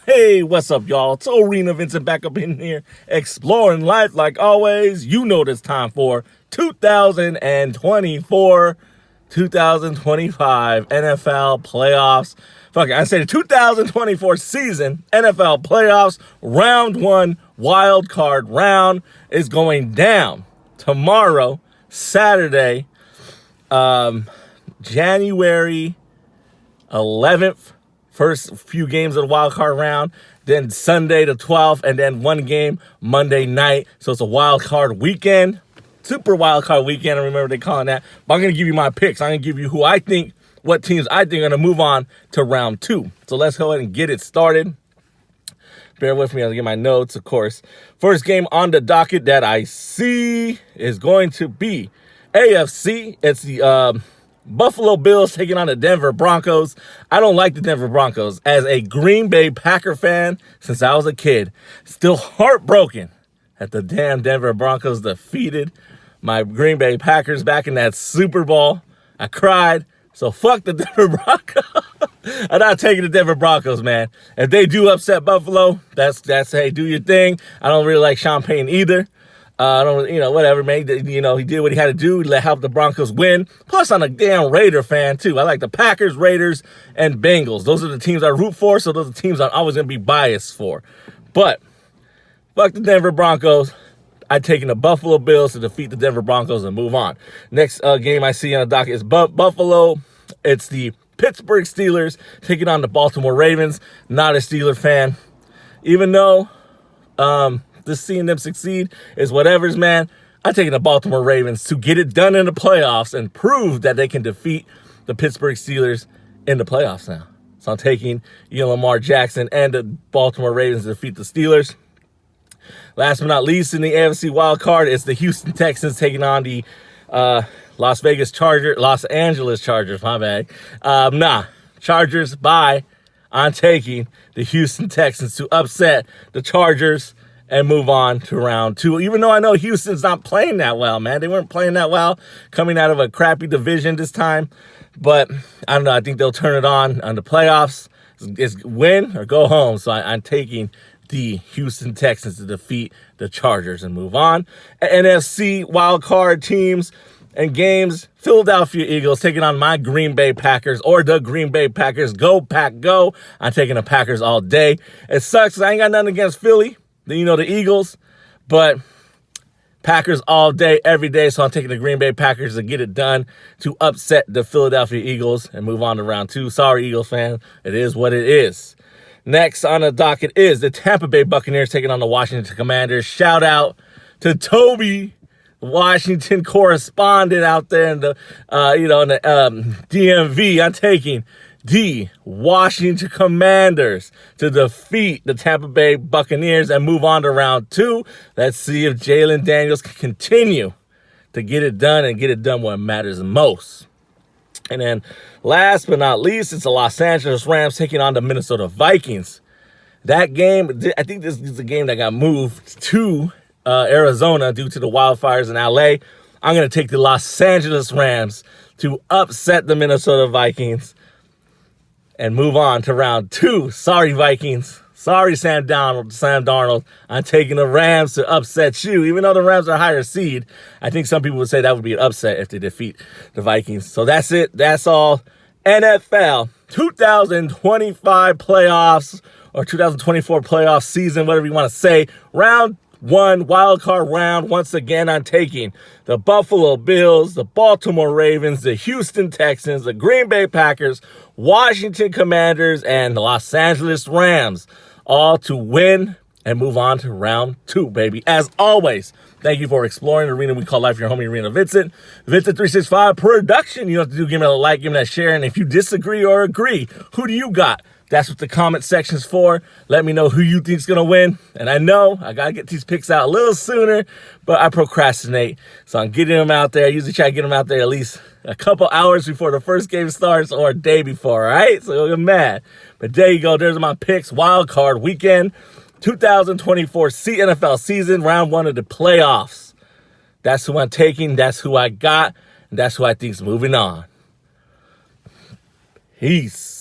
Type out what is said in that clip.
Hey, what's up, y'all? It's ARENAVINCENT back up in here, exploring life like always. You know what it's time for 2024, 2025 NFL playoffs. Fuck it, I said the 2024 season NFL playoffs, round one, wild card round is going down tomorrow, Saturday, January 11th. First few games of the wild card round, then Sunday the 12th, and then one game Monday night. So it's a wild card weekend, super wild card weekend. I remember they calling that. But I'm going to give you my picks. I'm going to give you what teams I think are going to move on to round two. So let's go ahead and get it started. Bear with me as I get my notes, of course. First game on the docket that I see is going to be AFC. It's the Buffalo Bills taking on the Denver Broncos. I don't like the Denver Broncos. As a Green Bay Packer fan since I was a kid, still heartbroken that the damn Denver Broncos defeated my Green Bay Packers back in that Super Bowl. I cried. So fuck the Denver Broncos. I'm not taking the Denver Broncos, man. If they do upset Buffalo, that's hey, do your thing. I don't really like Sean Payton either. I don't, whatever, man. He did what he had to do to help the Broncos win. Plus, I'm a damn Raider fan, too. I like the Packers, Raiders, and Bengals. Those are the teams I root for, so those are the teams I'm always going to be biased for. But, fuck the Denver Broncos. I'm taking the Buffalo Bills to defeat the Denver Broncos and move on. Next game I see on the docket is Buffalo. It's the Pittsburgh Steelers taking on the Baltimore Ravens. Not a Steeler fan. Even though just seeing them succeed is whatever's, man. I'm taking the Baltimore Ravens to get it done in the playoffs and prove that they can defeat the Pittsburgh Steelers in the playoffs now. So I'm taking Lamar Jackson and the Baltimore Ravens to defeat the Steelers. Last but not least, in the AFC wild card, it's the Houston Texans taking on the Los Angeles Chargers, my bad. Chargers, bye. I'm taking the Houston Texans to upset the Chargers and move on to round two. Even though I know Houston's not playing that well, man. They weren't playing that well coming out of a crappy division this time. But I don't know. I think they'll turn it on the playoffs. It's win or go home. So I'm taking the Houston Texans to defeat the Chargers and move on. NFC wildcard teams and games, Philadelphia Eagles taking on my Green Bay Packers or the Green Bay Packers. Go, Pack, go. I'm taking the Packers all day. It sucks 'cause I ain't got nothing against Philly. The Eagles, but Packers all day, every day. So I'm taking the Green Bay Packers to get it done to upset the Philadelphia Eagles and move on to round two. Sorry, Eagles fan. It is what it is. Next on the docket is the Tampa Bay Buccaneers taking on the Washington Commanders. Shout out to Toby, Washington correspondent out there in the, DMV. I'm taking the Washington Commanders to defeat the Tampa Bay Buccaneers and move on to round two. Let's see if Jalen Daniels can continue to get it done and get it done when it matters most. And then last but not least, it's the Los Angeles Rams taking on the Minnesota Vikings. That game, I think this is a game that got moved to Arizona due to the wildfires in LA. I'm going to take the Los Angeles Rams to upset the Minnesota Vikings and move on to round two. Sorry, Vikings. Sorry, Sam Darnold. I'm taking the Rams to upset you. Even though the Rams are a higher seed, I think some people would say that would be an upset if they defeat the Vikings. So that's it. That's all. NFL 2025 playoffs or 2024 playoff season, whatever you want to say. Round one, wild card round. Once again, I'm taking the Buffalo Bills, the Baltimore Ravens, the Houston Texans, the Green Bay Packers, Washington Commanders, and the Los Angeles Rams, all to win and move on to round two, baby. As always, thank you for exploring the arena we call life, your homie Arena Vincent. Vincent 365 production. You know what to do. Give me a like, give me that share. And if you disagree or agree, who do you got? That's what the comment section's for. Let me know who you think's going to win. And I know I got to get these picks out a little sooner, but I procrastinate. So I'm getting them out there. I usually try to get them out there at least a couple hours before the first game starts or a day before, all right? So you'll get mad. But there you go. There's my picks. Wild card weekend, 2024 NFL season, round one of the playoffs. That's who I'm taking. That's who I got. And that's who I think's moving on. Peace.